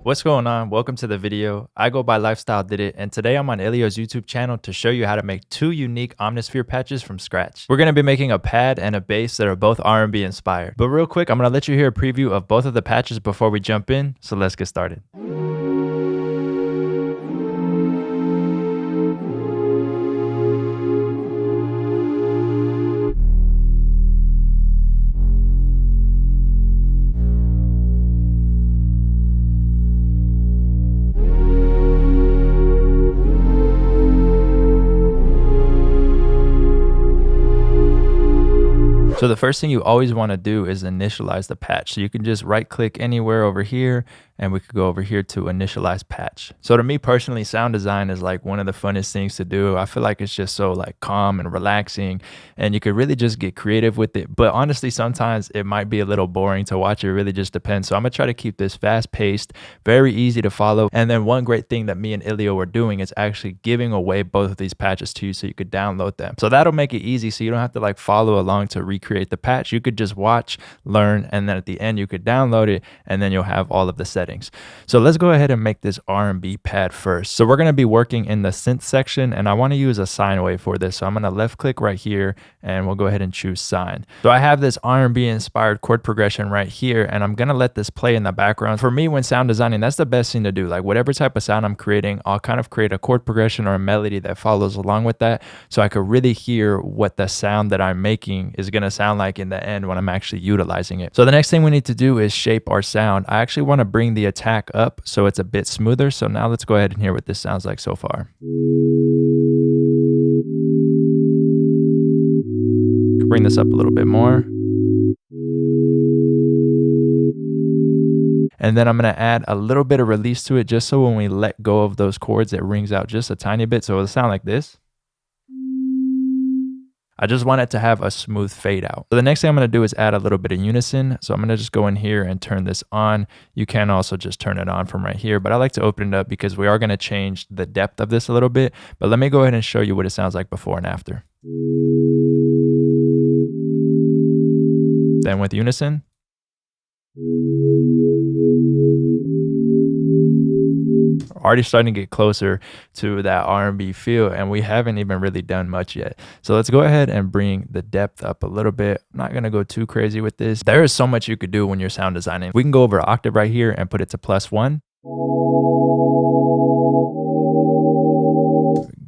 What's going on? Welcome to the video. I go by LifeStyleDidit, and today I'm on ILIO's YouTube channel to show you how to make two unique Omnisphere patches from scratch. We're going to be making a pad and a bass that are both R&B inspired. But real quick, I'm going to let you hear a preview of both of the patches before we jump in, so let's get started. So the first thing you always want to do is initialize the patch. So you can just right click anywhere over here and we could go over here to initialize patch. So to me personally, sound design is like one of the funnest things to do. I feel like it's just so like calm and relaxing and you could really just get creative with it. But honestly, sometimes it might be a little boring to watch. It really just depends. So I'm gonna try to keep this fast paced, very easy to follow. And then one great thing that me and ILIO were doing is actually giving away both of these patches to you so you could download them. So that'll make it easy so you don't have to like follow along to recreate the patch. You could just watch, learn, and then at the end you could download it and then you'll have all of the settings. So let's go ahead and make this R&B pad first. So we're going to be working in the synth section and I want to use a sine wave for this. So I'm going to left click right here and we'll go ahead and choose sine. So I have this R&B inspired chord progression right here and I'm going to let this play in the background. For me, when sound designing, that's the best thing to do. Like whatever type of sound I'm creating, I'll kind of create a chord progression or a melody that follows along with that so I could really hear what the sound that I'm making is going to sound like in the end when I'm actually utilizing it. So the next thing we need to do is shape our sound. I actually want to bring the attack up so it's a bit smoother. So now let's go ahead and hear what this sounds like so far. Bring this up a little bit more. And then I'm going to add a little bit of release to it just so when we let go of those chords, it rings out just a tiny bit. So it'll sound like this. I just want it to have a smooth fade out. So the next thing I'm going to do is add a little bit of unison. So I'm going to just go in here and turn this on. You can also just turn it on from right here, but I like to open it up because we are going to change the depth of this a little bit. But let me go ahead and show you what it sounds like before and after. Then with unison. Already starting to get closer to that R&B feel and we haven't even really done much yet. So let's go ahead and bring the depth up a little bit. I'm not going to go too crazy with this. There is so much you could do when you're sound designing. We can go over an octave right here and put it to +1.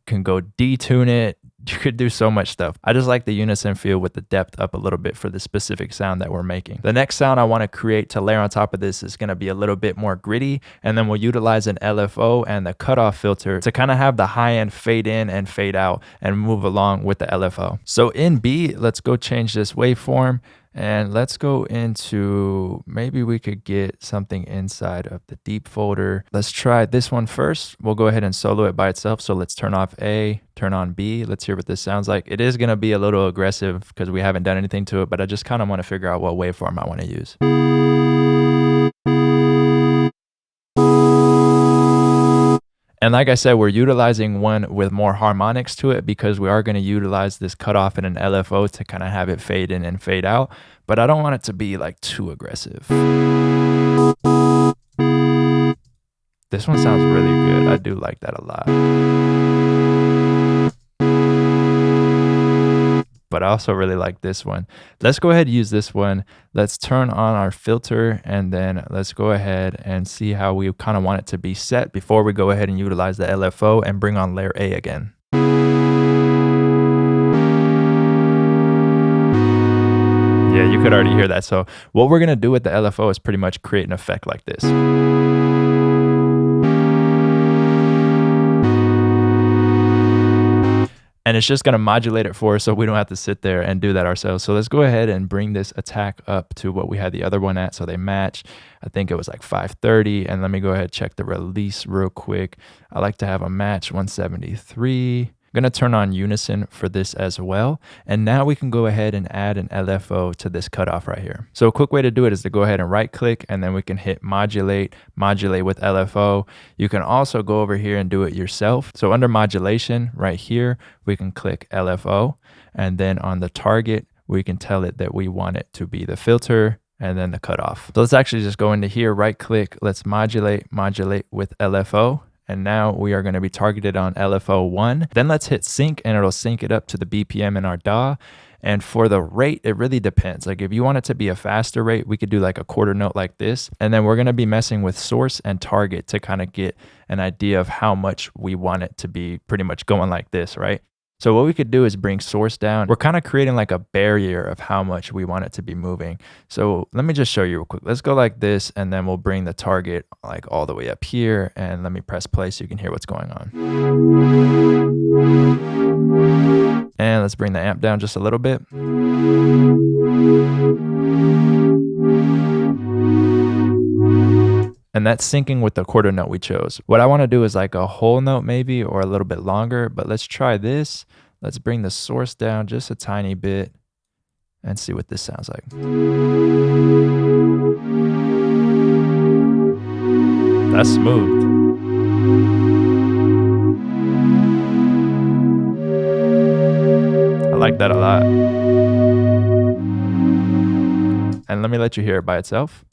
Can go detune it. You could do so much stuff. I just like the unison feel with the depth up a little bit for the specific sound that we're making. The next sound I want to create to layer on top of this is going to be a little bit more gritty. And then we'll utilize an LFO and the cutoff filter to kind of have the high end fade in and fade out and move along with the LFO. So in B, let's go change this waveform. And let's go into, maybe we could get something inside of the deep folder. Let's try this one first. We'll go ahead and solo it by itself. So let's turn off A, turn on B. Let's hear what this sounds like. It is going to be a little aggressive because we haven't done anything to it, but I just kind of want to figure out what waveform I want to use. And like I said, we're utilizing one with more harmonics to it because we are going to utilize this cutoff in an LFO to kind of have it fade in and fade out. But I don't want it to be like too aggressive. This one sounds really good. I do like that a lot. But I also really like this one. Let's go ahead and use this one. Let's turn on our filter and then let's go ahead and see how we kind of want it to be set before we go ahead and utilize the LFO and bring on layer A again. Yeah, you could already hear that. So what we're going to do with the LFO is pretty much create an effect like this. And it's just going to modulate it for us so we don't have to sit there and do that ourselves. So let's go ahead and bring this attack up to what we had the other one at so they match. I think it was like 530. And let me go ahead and check the release real quick. I like to have a match 173. I'm going to turn on unison for this as well. And now we can go ahead and add an LFO to this cutoff right here. So a quick way to do it is to go ahead and right click and then we can hit modulate with LFO. You can also go over here and do it yourself. So under modulation right here, we can click LFO and then on the target, we can tell it that we want it to be the filter and then the cutoff. So let's actually just go into here, right click, let's modulate with LFO. And now we are going to be targeted on LFO 1. Then let's hit sync and it'll sync it up to the BPM in our DAW. And for the rate, it really depends. Like if you want it to be a faster rate, we could do like a quarter note like this. And then we're going to be messing with source and target to kind of get an idea of how much we want it to be pretty much going like this, right? So what we could do is bring source down. We're kind of creating like a barrier of how much we want it to be moving. So let me just show you real quick. Let's go like this, and then we'll bring the target like all the way up here. And let me press play so you can hear what's going on. And let's bring the amp down just a little bit. And that's syncing with the quarter note we chose. What I want to do is like a whole note maybe, or a little bit longer, but let's try this. Let's bring the source down just a tiny bit and see what this sounds like. That's smooth. I like that a lot. And let me let you hear it by itself.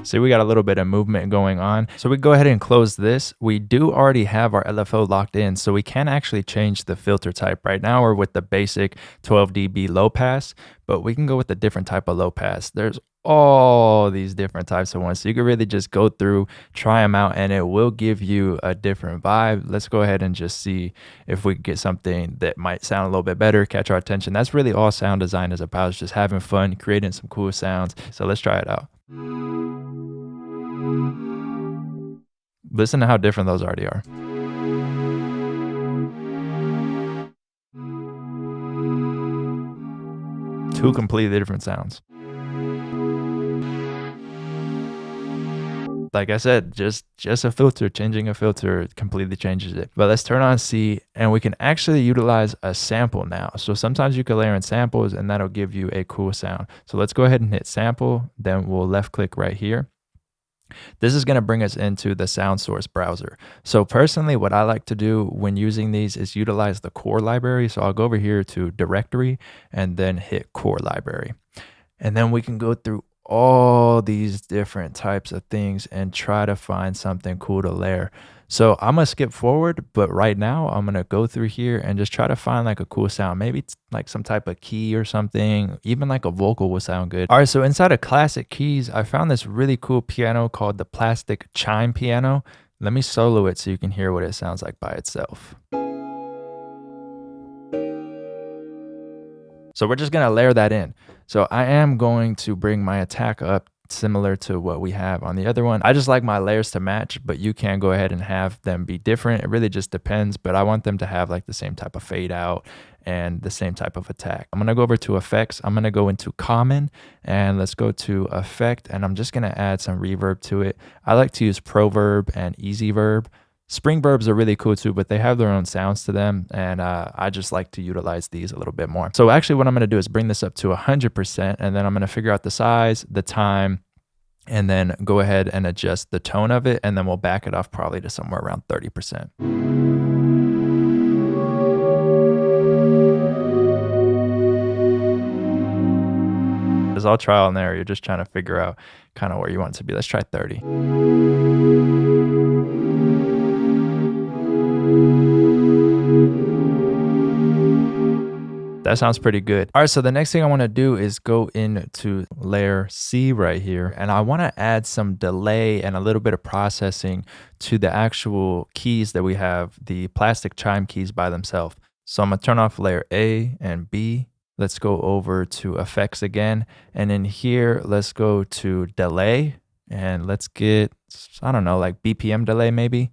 See, we got a little bit of movement going on. So we go ahead and close this. We do already have our LFO locked in, so we can actually change the filter type. Right now we're with the basic 12 dB low pass, but we can go with a different type of low pass. There's all these different types of ones. So you can really just go through, try them out, and it will give you a different vibe. Let's go ahead and just see if we can get something that might sound a little bit better, catch our attention. That's really all sound design is about, is just having fun, creating some cool sounds. So let's try it out. Listen to how different those already are. Two completely different sounds. Like I said, just a filter, changing a filter completely changes it. But let's turn on C, and we can actually utilize a sample now. So sometimes you can layer in samples and that'll give you a cool sound. So let's go ahead and hit sample, then we'll left click right here. This is going to bring us into the sound source browser. So personally, what I like to do when using these is utilize the core library. So I'll go over here to directory and then hit core library. And then we can go through all these different types of things and try to find something cool to layer. So I'm gonna skip forward, but right now I'm gonna go through here and just try to find like a cool sound. Maybe it's like some type of key or something, even like a vocal will sound good. All right, so inside of classic keys, I found this really cool piano called the Plastic Chime Piano. Let me solo it so you can hear what it sounds like by itself. So we're just gonna layer that in. So I am going to bring my attack up similar to what we have on the other one. I just like my layers to match, but you can go ahead and have them be different. It really just depends, but I want them to have like the same type of fade out and the same type of attack. I'm gonna go over to effects. I'm gonna go into common, and let's go to effect, and I'm just gonna add some reverb to it. I like to use proverb and easy verb. Spring verbs are really cool too, but they have their own sounds to them, and I just like to utilize these a little bit more. So actually what I'm gonna do is bring this up to 100%, and then I'm gonna figure out the size, the time, and then go ahead and adjust the tone of it, and then we'll back it off probably to somewhere around 30%. It's all trial and error. You're just trying to figure out kind of where you want it to be. Let's try 30. That sounds pretty good. All right, so the next thing I want to do is go into layer C right here, and I want to add some delay and a little bit of processing to the actual keys that we have, the plastic chime keys by themselves. So I'm gonna turn off layer A and B. Let's go over to effects again, and in here, let's go to delay, and let's get, I don't know, like BPM delay maybe.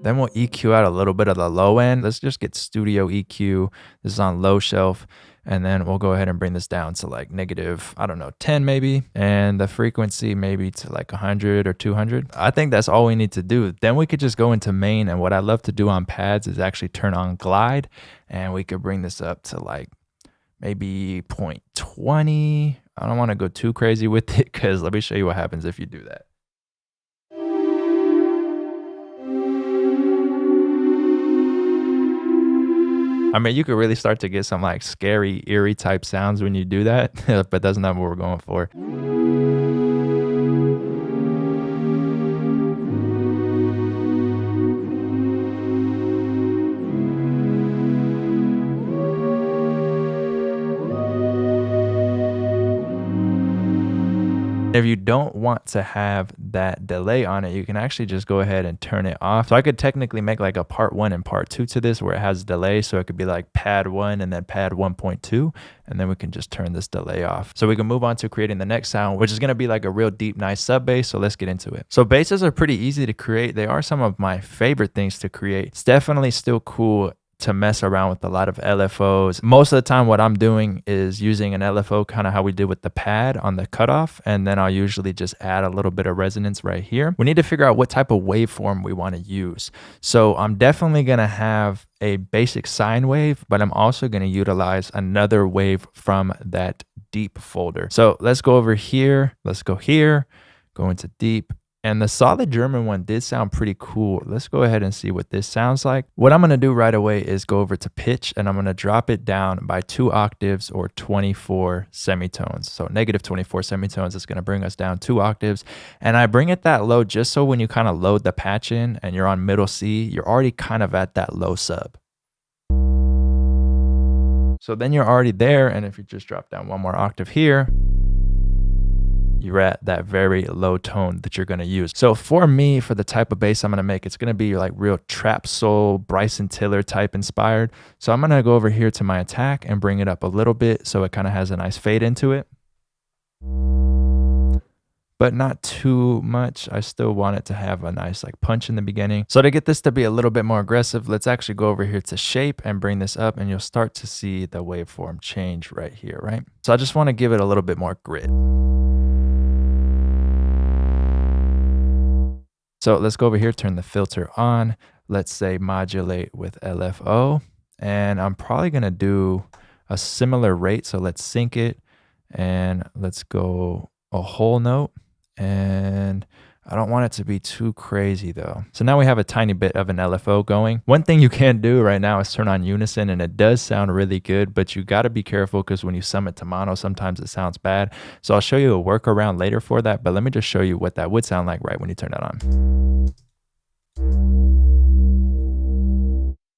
Then we'll EQ out a little bit of the low end. Let's just get studio EQ. This is on low shelf. And then we'll go ahead and bring this down to like negative, I don't know, 10 maybe. And the frequency maybe to like 100 or 200. I think that's all we need to do. Then we could just go into main. And what I love to do on pads is actually turn on glide. And we could bring this up to like maybe 0.20 I don't want to go too crazy with it because let me show you what happens if you do that. I mean, you could really start to get some like scary, eerie type sounds when you do that, but that's not what we're going for. If you don't want to have that delay on it, you can actually just go ahead and turn it off. So I could technically make like a part 1 and part 2 to this where it has delay. So it could be like pad 1 and then pad 1.2. And then we can just turn this delay off. So we can move on to creating the next sound, which is going to be like a real deep, nice sub bass. So let's get into it. So basses are pretty easy to create. They are some of my favorite things to create. It's definitely still cool to mess around with a lot of LFOs. Most of the time what I'm doing is using an LFO, kind of how we did with the pad on the cutoff, and then I'll usually just add a little bit of resonance right here. We need to figure out what type of waveform we want to use. So I'm definitely going to have a basic sine wave, but I'm also going to utilize another wave from that deep folder. So let's go over here. Let's go here, go into deep. And the solid German one did sound pretty cool. Let's go ahead and see what this sounds like. What I'm going to do right away is go over to pitch, and I'm going to drop it down by 2 octaves or 24 semitones. So negative 24 semitones is going to bring us down 2 octaves. And I bring it that low just so when you kind of load the patch in and you're on middle C, you're already kind of at that low sub. So then you're already there. And if you just drop down 1 more octave here, you're at that very low tone that you're going to use. So for me, for the type of bass I'm going to make, it's going to be like real trap soul, Bryson Tiller type inspired. So I'm going to go over here to my attack and bring it up a little bit so it kind of has a nice fade into it, but not too much. I still want it to have a nice like punch in the beginning. So to get this to be a little bit more aggressive, let's actually go over here to shape and bring this up, and you'll start to see the waveform change right here, right? So I just want to give it a little bit more grit. So let's go over here, turn the filter on. Let's say modulate with LFO. And I'm probably going to do a similar rate. So let's sync it and let's go a whole note. And I don't want it to be too crazy though. So now we have a tiny bit of an LFO going. One thing you can do right now is turn on unison, and it does sound really good, but you got to be careful because when you sum it to mono, sometimes it sounds bad. So I'll show you a workaround later for that, but let me just show you what that would sound like right when you turn that on.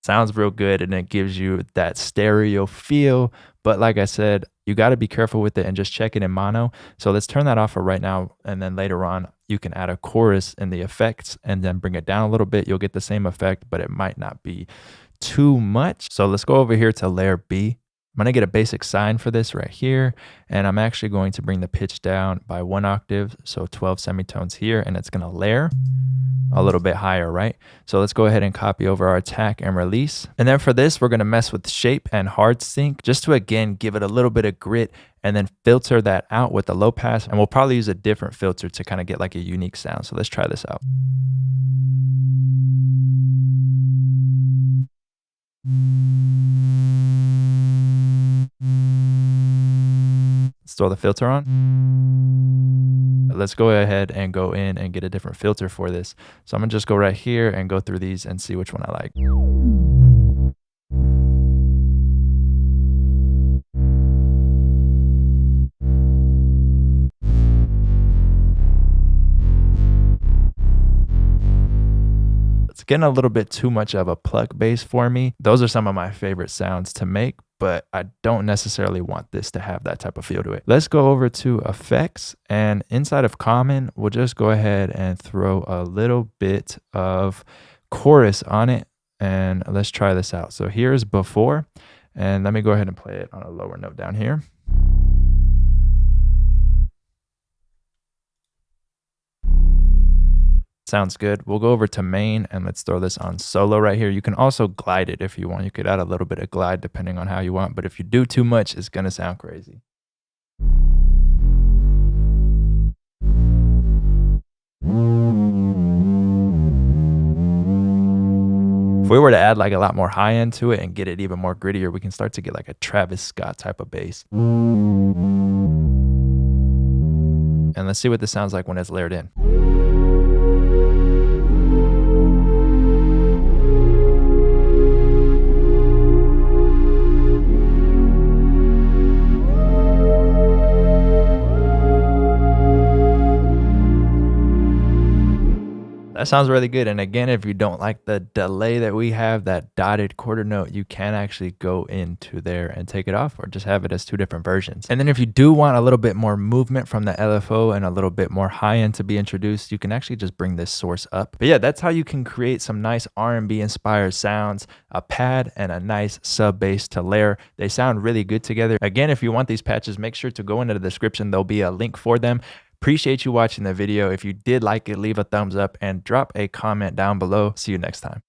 Sounds real good, and it gives you that stereo feel. But like I said, you got to be careful with it and just check it in mono. So let's turn that off for right now. And then later on, you can add a chorus in the effects and then bring it down a little bit. You'll get the same effect, but it might not be too much. So let's go over here to layer B. I'm going to get a basic sine for this right here. And I'm actually going to bring the pitch down by 1 octave. So 12 semitones here, and it's going to layer a little bit higher, right? So let's go ahead and copy over our attack and release. And then for this, we're going to mess with shape and hard sync just to, again, give it a little bit of grit and then filter that out with the low pass. And we'll probably use a different filter to kind of get like a unique sound. So let's try this out. Let's throw the filter on. Let's go ahead and go in and get a different filter for this. So I'm gonna just go right here and go through these and see which one I like. It's getting a little bit too much of a pluck bass for me. Those are some of my favorite sounds to make, but I don't necessarily want this to have that type of feel to it. Let's go over to effects, and inside of common, we'll just go ahead and throw a little bit of chorus on it, and let's try this out. So here's before, and let me go ahead and play it on a lower note down here. Sounds good. We'll go over to main and let's throw this on solo right here. You can also glide it if you want. You could add a little bit of glide depending on how you want, but if you do too much, it's going to sound crazy. If we were to add like a lot more high end to it and get it even more grittier, we can start to get like a Travis Scott type of bass. and let's see what this sounds like when it's layered in. That sounds really good. And again, if you don't like the delay that we have, that dotted quarter note, you can actually go into there and take it off, or just have it as two different versions. And then if you do want a little bit more movement from the LFO and a little bit more high end to be introduced, you can actually just bring this source up. But yeah, that's how you can create some nice R&B inspired sounds, a pad and a nice sub bass to layer. They sound really good together. Again, if you want these patches, make sure to go into the description. There'll be a link for them. Appreciate you watching the video. If you did like it, leave a thumbs up and drop a comment down below. See you next time.